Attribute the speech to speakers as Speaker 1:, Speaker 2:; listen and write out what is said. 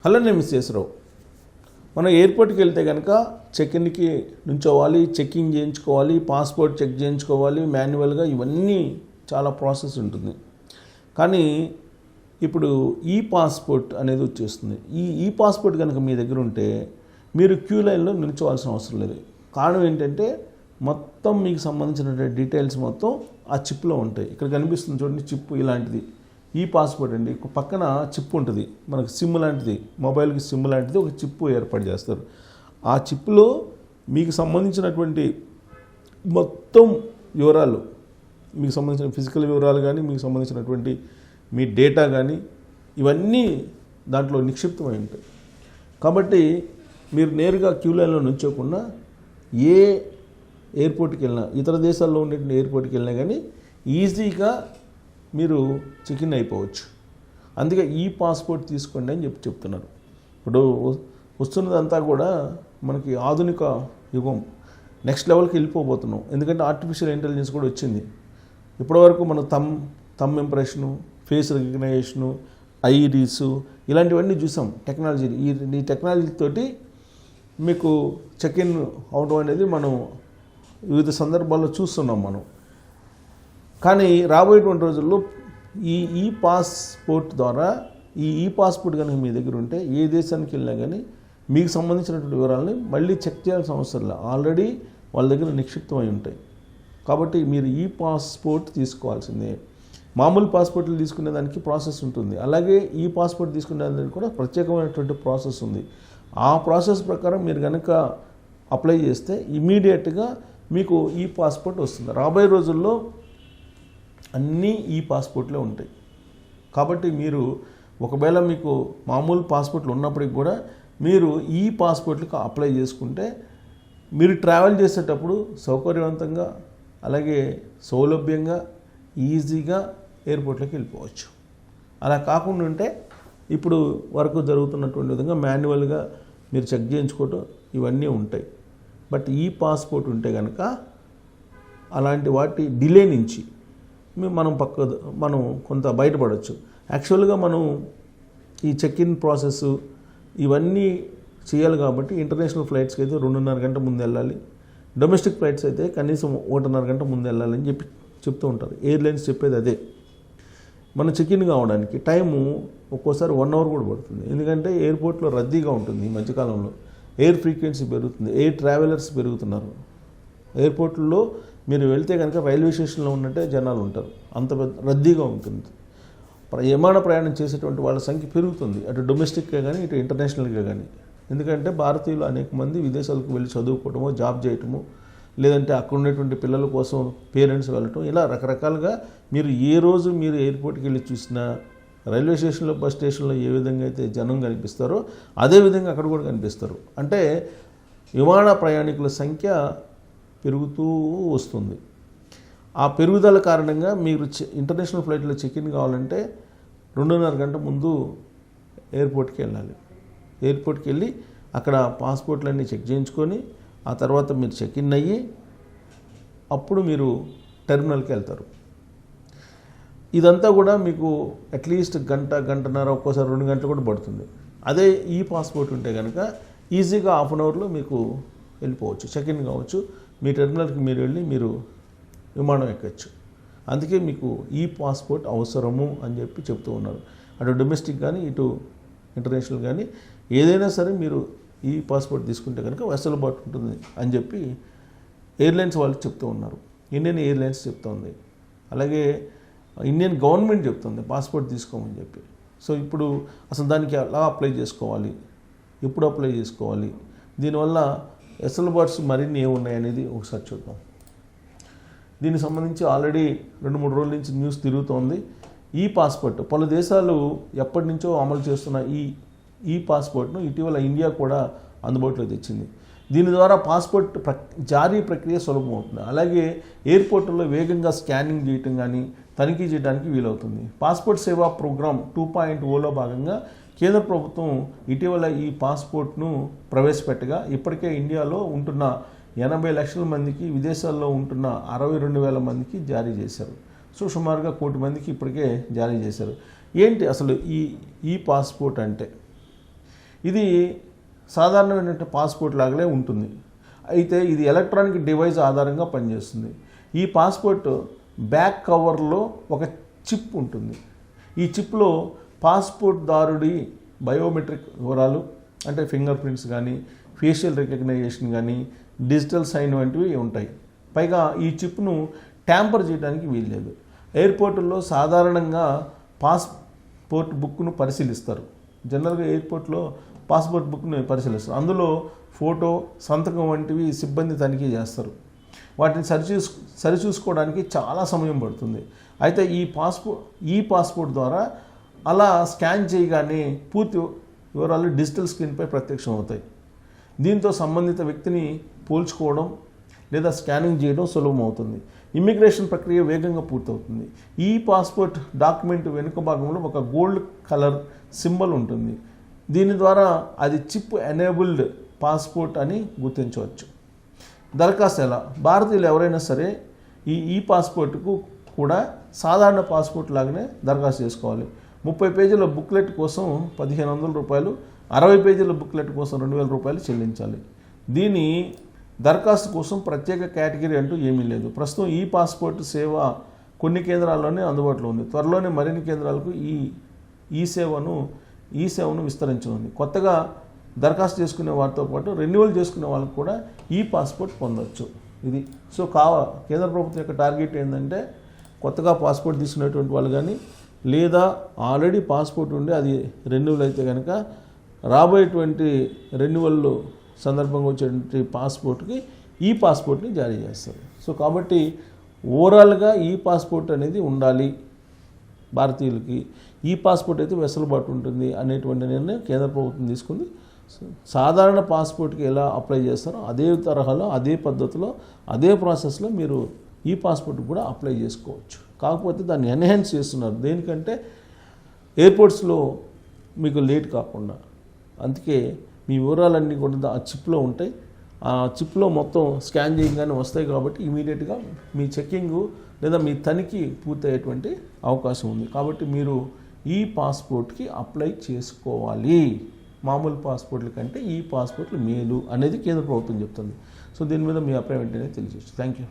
Speaker 1: Hello, నేను miss చేసరావు. మనం ఎయిర్పోర్ట్కి వెళ్తే కనుక చెక్-ఇన్కి నుంచోవాలి, చెక్కింగ్ చేయించుకోవాలి, పాస్పోర్ట్ చెక్ చేయించుకోవాలి, మాన్యువల్గా ఇవన్నీ చాలా ప్రాసెస్ ఉంటుంది. కానీ ఇప్పుడు ఈ పాస్పోర్ట్ అనేది వచ్చేస్తుంది. ఈ పాస్పోర్ట్ కనుక మీ దగ్గర ఉంటే మీరు క్యూ లైన్లో నిల్చోవాల్సిన అవసరం లేదు. కారణం ఏంటంటే మొత్తం మీకు సంబంధించిన డీటెయిల్స్ మొత్తం ఆ చిప్లో ఉంటాయి. ఇక్కడ కనిపిస్తుంది చూడండి, చిప్ ఇలాంటిది. ఈ పాస్పోర్ట్ అండి, పక్కన చిప్ ఉంటుంది, మనకు సిమ్ లాంటిది, మొబైల్కి సిమ్ లాంటిది ఒక చిప్ ఏర్పాటు చేస్తారు. ఆ చిప్లో మీకు సంబంధించినటువంటి మొత్తం వివరాలు, మీకు సంబంధించిన ఫిజికల్ వివరాలు కానీ, మీకు సంబంధించినటువంటి మీ డేటా కానీ, ఇవన్నీ దాంట్లో నిక్షిప్తమై ఉంటాయి. కాబట్టి మీరు నేరుగా క్యూ లైన్లో నుంచోకుండా ఏ ఎయిర్పోర్ట్కి వెళ్ళినా, ఇతర దేశాల్లో ఉండే ఎయిర్పోర్ట్కి వెళ్ళినా కానీ ఈజీగా మీరు చెక్-ఇన్ అయిపోవచ్చు. అందుకే ఈ పాస్పోర్ట్ తీసుకోండి అని చెప్తున్నారు. ఇప్పుడు వస్తున్నదంతా కూడా మనకి ఆధునిక యుగం, నెక్స్ట్ లెవెల్కి వెళ్ళిపోబోతున్నాం. ఎందుకంటే ఆర్టిఫిషియల్ ఇంటెలిజెన్స్ కూడా వచ్చింది. ఇప్పటివరకు మనం థమ్ ఇంప్రెషను, ఫేస్ రికగ్నైజేషను, ఐరీసు ఇలాంటివన్నీ చూసాం టెక్నాలజీ. ఈ టెక్నాలజీతోటి మీకు చెక్-ఇన్ అవడం అనేది మనం వివిధ సందర్భాల్లో చూస్తున్నాం మనం. కానీ రాబోయేటువంటి రోజుల్లో ఈ పాస్పోర్ట్ ద్వారా ఈ పాస్పోర్ట్ కనుక మీ దగ్గర ఉంటే ఏ దేశానికి వెళ్ళినా కానీ మీకు సంబంధించినటువంటి వివరాలని మళ్ళీ చెక్ చేయాల్సిన అవసరం లేదు. ఆల్రెడీ వాళ్ళ దగ్గర నిక్షిప్తమై ఉంటాయి. కాబట్టి మీరు ఈ పాస్పోర్ట్ తీసుకోవాల్సిందే. మామూలు పాస్పోర్ట్లు తీసుకునే దానికి ప్రాసెస్ ఉంటుంది, అలాగే ఈ పాస్పోర్ట్ తీసుకునే దానికి కూడా ప్రత్యేకమైనటువంటి ప్రాసెస్ ఉంది. ఆ ప్రాసెస్ ప్రకారం మీరు కనుక అప్లై చేస్తే ఇమీడియట్గా మీకు ఈ పాస్పోర్ట్ వస్తుంది. రాబోయే రోజుల్లో అన్నీ ఈ పాస్పోర్ట్లో ఉంటాయి. కాబట్టి మీరు ఒకవేళ మీకు మామూలు పాస్పోర్ట్లు ఉన్నప్పటికి కూడా మీరు ఈ పాస్పోర్ట్లకు అప్లై చేసుకుంటే మీరు ట్రావెల్ చేసేటప్పుడు సౌకర్యవంతంగా, అలాగే సౌలభ్యంగా, ఈజీగా ఎయిర్పోర్ట్లోకి వెళ్ళిపోవచ్చు. అలా కాకుండా ఉంటే ఇప్పుడు వరకు జరుగుతున్నటువంటి విధంగా మాన్యువల్గా మీరు చెక్ చేయించుకోవటం ఇవన్నీ ఉంటాయి. బట్ ఈ పాస్పోర్ట్ ఉంటే కనుక అలాంటి వాటి డిలే నుంచి మనం కొంత బయటపడవచ్చు. యాక్చువల్గా మనం ఈ చెక్-ఇన్ ప్రాసెస్ ఇవన్నీ చేయాలి కాబట్టి ఇంటర్నేషనల్ ఫ్లైట్స్కి అయితే 2.5 గంట ముందు వెళ్ళాలి, డొమెస్టిక్ ఫ్లైట్స్ అయితే కనీసం 1.5 గంట ముందు వెళ్ళాలని చెప్తూ ఉంటారు. ఎయిర్లైన్స్ చెప్పేది అదే. మనం చెక్-ఇన్ కావడానికి టైము ఒక్కోసారి 1 అవర్ కూడా పడుతుంది. ఎందుకంటే ఎయిర్పోర్ట్లో రద్దీగా ఉంటుంది. ఈ మధ్యకాలంలో ఎయిర్ ఫ్రీక్వెన్సీ పెరుగుతుంది, ఎయిర్ ట్రావెలర్స్ పెరుగుతున్నారు. ఎయిర్పోర్ట్లో మీరు వెళ్తే కనుక రైల్వే స్టేషన్లో ఉన్నట్టే జనాలు ఉంటారు, అంత రద్దీగా ఉంటుంది. విమాన ప్రయాణం చేసేటువంటి వాళ్ళ సంఖ్య పెరుగుతుంది, అటు డొమెస్టిక్గా కానీ ఇటు ఇంటర్నేషనల్గా కానీ. ఎందుకంటే భారతీయులు అనేక మంది విదేశాలకు వెళ్ళి చదువుకోవటమో, జాబ్ చేయటము, లేదంటే అక్కడ ఉన్నటువంటి పిల్లల కోసం పేరెంట్స్ వెళ్ళటం, ఇలా రకరకాలుగా మీరు ఏ రోజు మీరు ఎయిర్పోర్ట్కి వెళ్ళి చూసినా రైల్వే స్టేషన్లో, బస్ స్టేషన్లో ఏ విధంగా అయితే జనం కనిపిస్తారో అదేవిధంగా అక్కడ కూడా కనిపిస్తారు. అంటే విమాన ప్రయాణికుల సంఖ్య పెరుగుతూ వస్తుంది. ఆ పెరుగుదల కారణంగా మీరు ఇంటర్నేషనల్ ఫ్లైట్లో చెక్-ఇన్ కావాలంటే 2.5 గంట ముందు ఎయిర్పోర్ట్కి వెళ్ళాలి. ఎయిర్పోర్ట్కి వెళ్ళి అక్కడ పాస్పోర్ట్లన్నీ చెక్ చేయించుకొని ఆ తర్వాత మీరు చెక్-ఇన్ అయ్యి అప్పుడు మీరు టెర్మినల్కి వెళ్తారు. ఇదంతా కూడా మీకు అట్లీస్ట్ గంటన్నర, ఒక్కోసారి 2 గంటలు కూడా పడుతుంది. అదే ఈ పాస్పోర్ట్ ఉంటే కనుక ఈజీగా 1/2 అవర్లో మీకు వెళ్ళిపోవచ్చు, చెక్-ఇన్ కావచ్చు, మీ టెర్మినల్కి మీరు వెళ్ళి మీరు విమానం ఎక్కచ్చు. అందుకే మీకు ఈ పాస్పోర్ట్ అవసరము అని చెప్పి చెప్తూ ఉన్నారు. అటు డొమెస్టిక్ కానీ ఇటు ఇంటర్నేషనల్ కానీ ఏదైనా సరే మీరు ఈ పాస్పోర్ట్ తీసుకుంటే కనుక వెసులుబాటు ఉంటుంది అని చెప్పి ఎయిర్లైన్స్ వాళ్ళు చెప్తూ ఉన్నారు. ఇండియన్ ఎయిర్లైన్స్ చెప్తుంది, అలాగే ఇండియన్ గవర్నమెంట్ చెప్తుంది పాస్పోర్ట్ తీసుకోమని చెప్పి. సో ఇప్పుడు అసలు దానికి ఎలా అప్లై చేసుకోవాలి, ఎప్పుడు అప్లై చేసుకోవాలి, దీనివల్ల వెసులుబాట్స్ మరిన్ని ఏమున్నాయనేది ఒకసారి చూద్దాం. దీనికి సంబంధించి ఆల్రెడీ 2-3 రోజుల నుంచి న్యూస్ తిరుగుతోంది. ఈ పాస్పోర్ట్ పలు దేశాలు ఎప్పటి నుంచో అమలు చేస్తున్న ఈ పాస్పోర్ట్ను ఇటీవల ఇండియా కూడా అందుబాటులో తెచ్చింది. దీని ద్వారా పాస్పోర్ట్ జారీ ప్రక్రియ సులభమవుతుంది, అలాగే ఎయిర్పోర్టుల్లో వేగంగా స్కానింగ్ చేయటం కానీ తనిఖీ చేయడానికి వీలవుతుంది. పాస్పోర్ట్ సేవా ప్రోగ్రామ్ 2.0లో భాగంగా కేంద్ర ప్రభుత్వం ఇటీవల ఈ పాస్పోర్ట్ను ప్రవేశపెట్టగా ఇప్పటికే ఇండియాలో ఉంటున్న 80 లక్షల మందికి, విదేశాల్లో ఉంటున్న 62,000 మందికి జారీ చేశారు. సో సుమారుగా 1 కోటి మందికి ఇప్పటికే జారీ చేశారు. ఏంటి అసలు ఈ పాస్పోర్ట్ అంటే? ఇది సాధారణమైన పాస్పోర్ట్ లాగానే ఉంటుంది. అయితే ఇది ఎలక్ట్రానిక్ డివైస్ ఆధారంగా పనిచేస్తుంది. ఈ పాస్పోర్ట్ బ్యాక్ కవర్లో ఒక చిప్ ఉంటుంది. ఈ చిప్లో పాస్పోర్ట్ దారుడి బయోమెట్రిక్ వివరాలు అంటే ఫింగర్ ప్రింట్స్ కానీ, ఫేషియల్ రికగ్నైజేషన్ కానీ, డిజిటల్ సైన్ వంటివి ఉంటాయి. పైగా ఈ చిప్ను ట్యాంపర్ చేయడానికి వీల్లేదు. ఎయిర్పోర్టుల్లో సాధారణంగా పాస్పోర్ట్ బుక్ను పరిశీలిస్తారు. జనరల్గా ఎయిర్పోర్ట్లో పాస్పోర్ట్ బుక్ను పరిశీలిస్తారు. అందులో ఫోటో, సంతకం వంటివి సిబ్బంది తనిఖీ చేస్తారు. వాటిని సరిచూసుకోవడానికి చాలా సమయం పడుతుంది. అయితే ఈ పాస్పోర్ట్ ద్వారా అలా స్కాన్ చేయగానే పూర్తి వివరాలు డిజిటల్ స్క్రీన్పై ప్రత్యక్షం అవుతాయి. దీంతో సంబంధిత వ్యక్తిని పోల్చుకోవడం లేదా స్కానింగ్ చేయడం సులభం అవుతుంది. ఇమ్మిగ్రేషన్ ప్రక్రియ వేగంగా పూర్తవుతుంది. ఈ పాస్పోర్ట్ డాక్యుమెంట్ వెనుక భాగంలో ఒక గోల్డ్ కలర్ సింబల్ ఉంటుంది. దీని ద్వారా అది చిప్ ఎనేబుల్డ్ పాస్పోర్ట్ అని గుర్తించవచ్చు. దరఖాస్తు ఎలా? భారతీయులు ఎవరైనా సరే ఈ పాస్పోర్ట్కు కూడా సాధారణ పాస్పోర్ట్ లాగానే దరఖాస్తు చేసుకోవాలి. 30 పేజీల బుక్లెట్ కోసం 1500 రూపాయలు, 60 పేజీల బుక్లెట్ కోసం 2000 రూపాయలు చెల్లించాలి. దీని దరఖాస్తు కోసం ప్రత్యేక కేటగిరీ అంటూ ఏమీ లేదు. ప్రస్తుతం ఈ పాస్పోర్ట్ సేవ కొన్ని కేంద్రాల్లోనే అందుబాటులో ఉంది. త్వరలోనే మరిన్ని కేంద్రాలకు ఈ సేవను విస్తరించనుంది. కొత్తగా దరఖాస్తు చేసుకునే వారితో పాటు రెన్యువల్ చేసుకునే వాళ్ళకు కూడా ఈ పాస్పోర్ట్ పొందవచ్చు. ఇది కేంద్ర ప్రభుత్వం యొక్క టార్గెట్ ఏంటంటే కొత్తగా పాస్పోర్ట్ తీసుకునేటువంటి వాళ్ళు కానీ, లేదా ఆల్రెడీ పాస్పోర్ట్ ఉండి అది రెన్యువల్ అయితే కనుక రాబోయేటువంటి రెన్యువల్ సందర్భంగా వచ్చేటువంటి పాస్పోర్ట్కి ఈ పాస్పోర్ట్ని జారీ చేస్తారు. సో కాబట్టి ఓవరాల్గా ఈ పాస్పోర్ట్ అనేది ఉండాలి భారతీయులకి. ఈ పాస్పోర్ట్ అయితే వెసులుబాటు ఉంటుంది అనేటువంటి నిర్ణయం కేంద్ర ప్రభుత్వం తీసుకుంది. సాధారణ పాస్పోర్ట్కి ఎలా అప్లై చేస్తారో అదే తరహాలో, అదే పద్ధతిలో, అదే ప్రాసెస్లో మీరు ఈ పాస్పోర్ట్ కూడా అప్లై చేసుకోవచ్చు. కాకపోతే దాన్ని ఎన్హాన్స్ చేస్తున్నారు. దేనికంటే ఎయిర్పోర్ట్స్లో మీకు లేట్ కాకుండా. అందుకే మీ వివరాలన్నీ కూడా ఆ చిప్లో ఉంటాయి. ఆ చిప్లో మొత్తం స్కాన్ చేయగానే వస్తాయి కాబట్టి ఇమీడియట్గా మీ చెక్కింగ్ లేదా మీ తనిఖీ పూర్తయ్యేటువంటి అవకాశం ఉంది. కాబట్టి మీరు ఈ పాస్పోర్ట్కి అప్లై చేసుకోవాలి. మామూలు పాస్పోర్ట్ల కంటే ఈ పాస్పోర్ట్లు మేలు అనేది కేంద్ర ప్రభుత్వం చెప్తుంది. సో దీని మీద మీ అభిప్రాయం ఏంటనేది తెలియజేయచ్చు. Thank you.